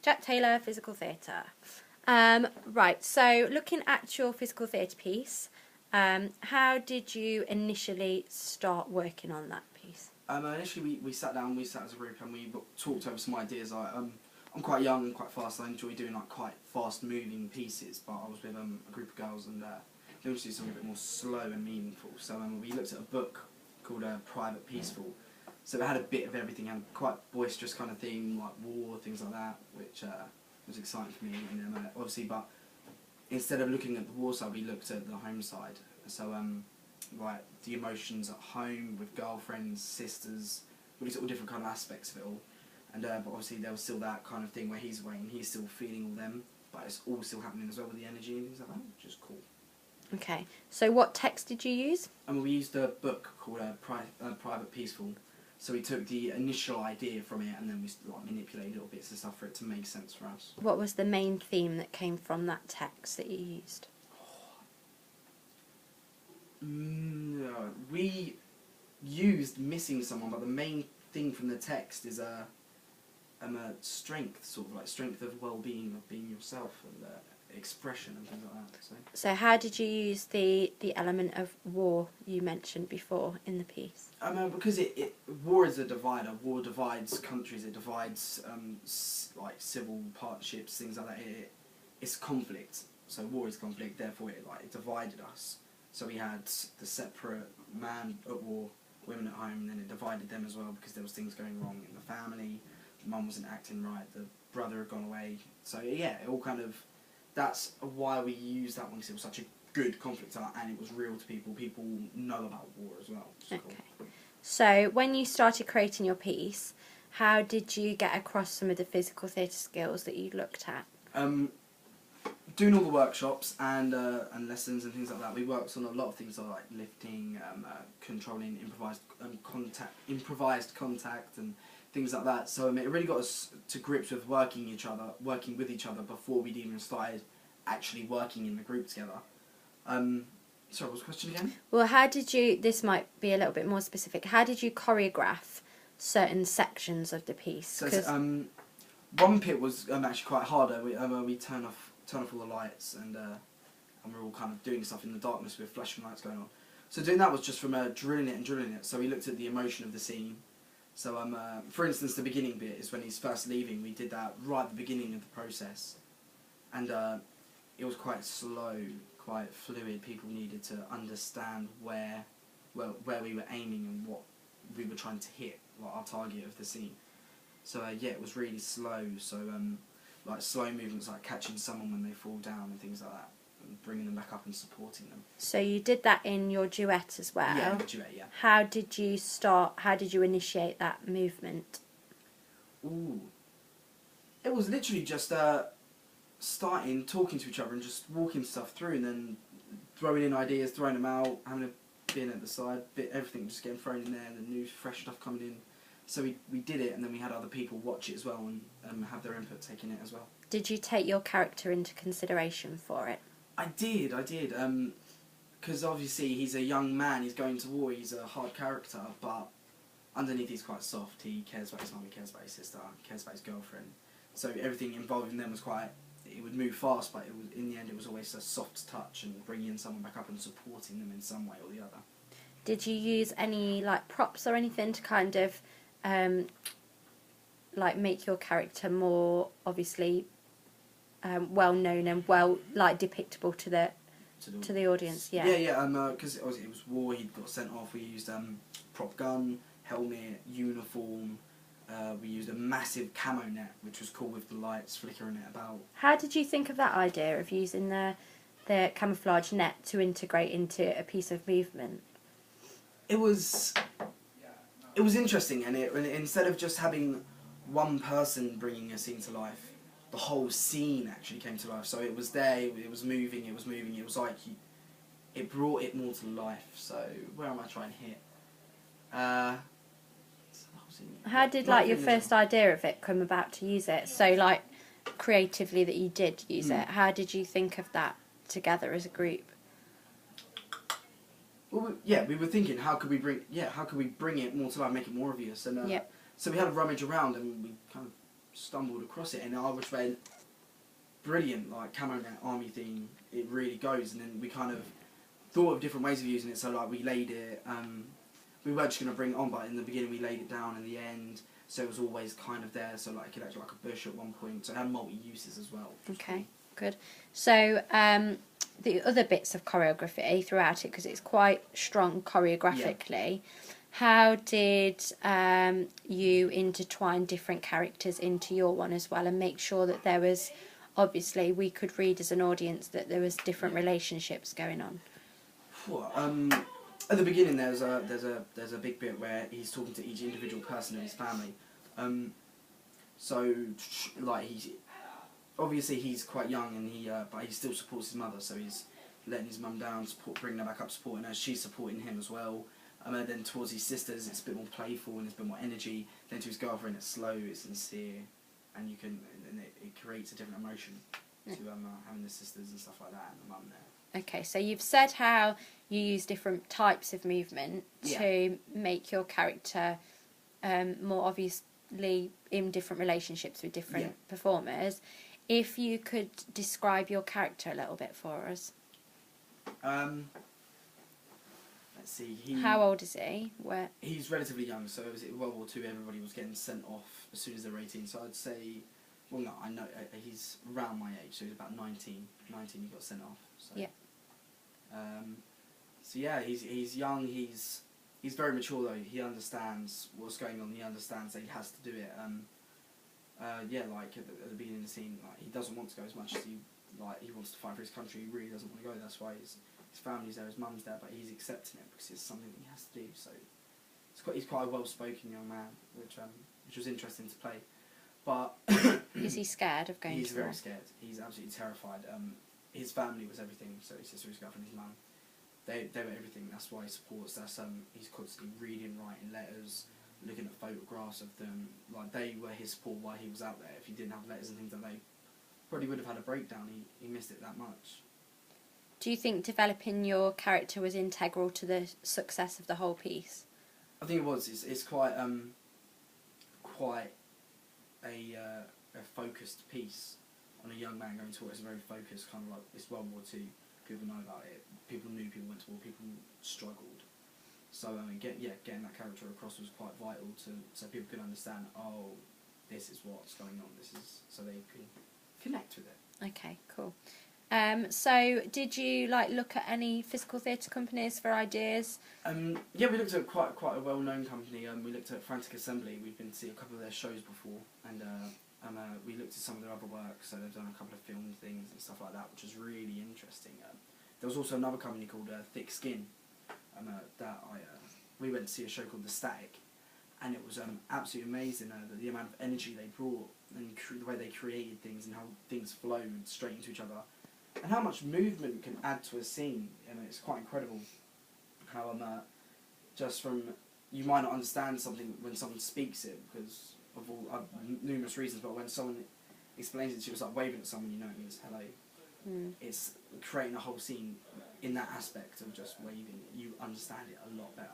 Jack Taylor, physical theatre. Right, so looking at your physical theatre piece, how did you initially start working on that piece? Initially we sat down, we sat as a group and we talked over some ideas. I'm quite young and quite fast, I enjoy doing like quite fast moving pieces, but I was with a group of girls and they wanted to do something a bit more slow and meaningful. So we looked at a book called Private Peaceful. So it had a bit of everything, and quite boisterous kind of theme, like war, things like that, which was exciting for me. And obviously, but instead of looking at the war side, we looked at the home side. So like the emotions at home with girlfriends, sisters, all these all different kind of aspects of it all. And but obviously there was still that kind of thing where he's away and he's still feeling all them, but it's all still happening as well with the energy and things like that, which is cool. Okay, so what text did you use? And we used a book called Private Peaceful. So we took the initial idea from it and then we like manipulated little bits and stuff for it to make sense for us. What was the main theme that came from that text that you used? We used missing someone, but the main thing from the text is a strength, sort of like strength of well-being, of being yourself, and expression and things like that. So how did you use the element of war you mentioned before in the piece? Because war is a divider. War divides countries. It divides like civil partnerships, things like that. It's conflict. So war is conflict. Therefore, it divided us. So we had the separate man at war, women at home, and then it divided them as well because there was things going wrong in the family. The mum wasn't acting right. The brother had gone away. So yeah, it all kind of. That's why we used that one, because it was such a good conflict art and it was real to people. People know about war as well. Okay. Cool. So when you started creating your piece, how did you get across some of the physical theatre skills that you looked at? Doing all the workshops and lessons and things like that, we worked on a lot of things like lifting, controlling improvised contact and things like that. So it really got us to grips with working with each other before we'd even started actually working in the group together. Sorry, what was the question again? Well, how did you, this might be a little bit more specific, how did you choreograph certain sections of the piece? So one bit was actually quite harder. We turn off all the lights and we're all kind of doing stuff in the darkness with flashing lights going on. So doing that was just from drilling it. So we looked at the emotion of the scene. So for instance, the beginning bit is when he's first leaving. We did that right at the beginning of the process, and it was quite slow, quite fluid. People needed to understand where we were aiming and what we were trying to hit, like our target of the scene. So yeah, it was really slow. So like slow movements, like catching someone when they fall down and things like that, and bringing them back up and supporting them. So you did that in your duet as well? Yeah, the duet, yeah. How did you initiate that movement? Ooh. It was literally just starting, talking to each other and just walking stuff through and then throwing in ideas, throwing them out, having a bin at the side, everything just getting thrown in there, and the new fresh stuff coming in. So we did it, and then we had other people watch it as well and have their input taken in it as well. Did you take your character into consideration for it? I did. Because obviously he's a young man, he's going to war, he's a hard character, but underneath he's quite soft. He cares about his mum, he cares about his sister, he cares about his girlfriend. So everything involving them was quite, it would move fast, but in the end it was always a soft touch and bringing someone back up and supporting them in some way or the other. Did you use any like props or anything to kind of like make your character more obviously well known and well like depictable to the audience? Yeah, because it was war. He got sent off. We used prop gun, helmet, uniform. We used a massive camo net, which was cool with the lights flickering it about. How did you think of that idea of using the camouflage net to integrate into a piece of movement? It was interesting, and instead of just having one person bringing a scene to life, the whole scene actually came to life. So it was there, it was moving, it was like it brought it more to life. So where am I trying to hit? How did like your first idea of it come about to use it? So like creatively that you did use it. How did you think of that together as a group? Well, we were thinking how could we bring it more to life, make it more obvious, and so we had a rummage around and we kind of stumbled across it, and I was went, brilliant, like camo net army theme, it really goes. And then we kind of thought of different ways of using it. So like we laid it, we were just going to bring it on, but in the beginning we laid it down in the end, so it was always kind of there. So like it could act like a bush at one point. So it had multi uses as well. Okay, good. So the other bits of choreography throughout it, because it's quite strong choreographically. How did you intertwine different characters into your one as well, and make sure that there was, obviously, we could read as an audience that there was different relationships going on? At the beginning, there's a big bit where he's talking to each individual person in his family. So like he's quite young, and but he still supports his mother. So he's letting his mum down, bringing her back up, supporting her. She's supporting him as well. And then towards his sisters, it's a bit more playful and there's a bit more energy. Then to his girlfriend, it's slow, it's sincere, and it creates a different emotion to having the sisters and stuff like that, and the mum there. Okay, so you've said how you use different types of movement to make your character more obviously in different relationships with different performers. If you could describe your character a little bit for us. Let's see. How old is he? Where? He's relatively young, so it was World War II, everybody was getting sent off as soon as they were 18, so I'd say, well no, I know, he's around my age, so he's about 19 he got sent off. So. Yeah. So yeah, he's young, he's very mature though, he understands what's going on, he understands that he has to do it. Yeah, like at the beginning of the scene, like he doesn't want to go as much as he wants to fight for his country, he really doesn't want to go, that's why his family's there, his mum's there, but he's accepting it because it's something that he has to do. So he's quite a well-spoken young man, which was interesting to play. But is he scared of going? He's very scared. He's absolutely terrified. His family was everything. So his sister, his girlfriend, his mum, they were everything. That's why he supports. He's constantly reading, writing letters, looking at photographs of them. Like they were his support while he was out there. If he didn't have letters and things like that, they probably would have had a breakdown. He missed it that much. Do you think developing your character was integral to the success of the whole piece? I think it was. It's quite a focused piece on a young man going to war. It's very focused, kind of like it's World War II. People know about it. People knew people went to war. People struggled. So getting that character across was quite vital so people could understand. Oh, this is what's going on. This is so they can connect with it. Okay, cool. So did you look at any physical theatre companies for ideas? Yeah, we looked at quite a well-known company. We looked at Frantic Assembly. We've been to see a couple of their shows before, and we looked at some of their other work. So they've done a couple of film things and stuff like that, which was really interesting. There was also another company called Thick Skin that we went to see a show called The Static, and it was absolutely amazing. The amount of energy they brought and the way they created things and how things flowed straight into each other. And how much movement can add to a scene, and it's quite incredible how just from, you might not understand something when someone speaks it because of all numerous reasons, but when someone explains it to you, it's like waving at someone, you know it means hello. It's creating a whole scene in that aspect of just waving, you understand it a lot better.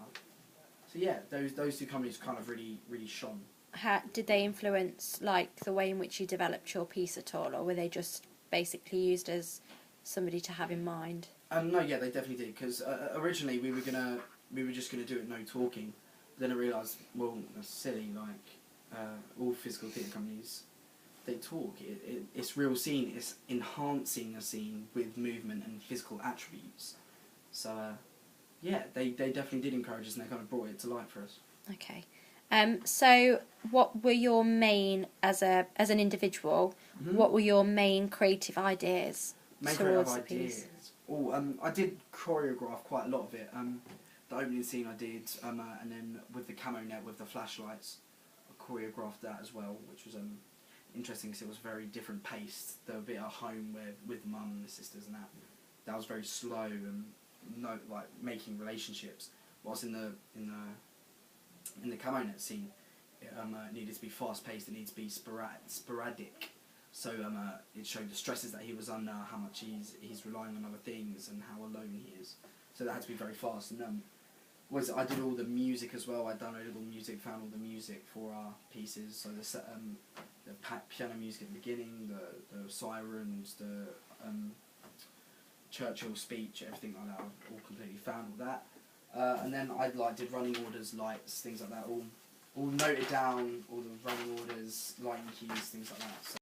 So yeah, those two companies kind of really shone. How did they influence the way in which you developed your piece at all, or were they just basically used as somebody to have in mind? No, yeah, they definitely did. Because originally we were just gonna do it no talking. But then I realised, well, that's silly. All physical theatre companies, they talk. It's real scene. It's enhancing a scene with movement and physical attributes. So yeah, they definitely did encourage us, and they kind of brought it to life for us. Okay. So what were your main, as an individual, what were your main creative ideas towards the piece? I did choreograph quite a lot of it. The opening scene I did, and then with the camo net, with the flashlights, I choreographed that as well, which was interesting because it was very different paced. There was a bit at home with mum and the sisters and that was very slow and making relationships. Whilst in the camo net scene, it needed to be fast paced. It needed to be sporadic. So it showed the stresses that he was under, how much he's relying on other things, and how alone he is. So that had to be very fast. And I did all the music as well. I downloaded all the music, found all the music for our pieces. So piano music at the beginning, the sirens, the Churchill speech, everything like that. I've all completely found all that. And then I did running orders, lights, things like that. All noted down, all the running orders, lighting cues, things like that. So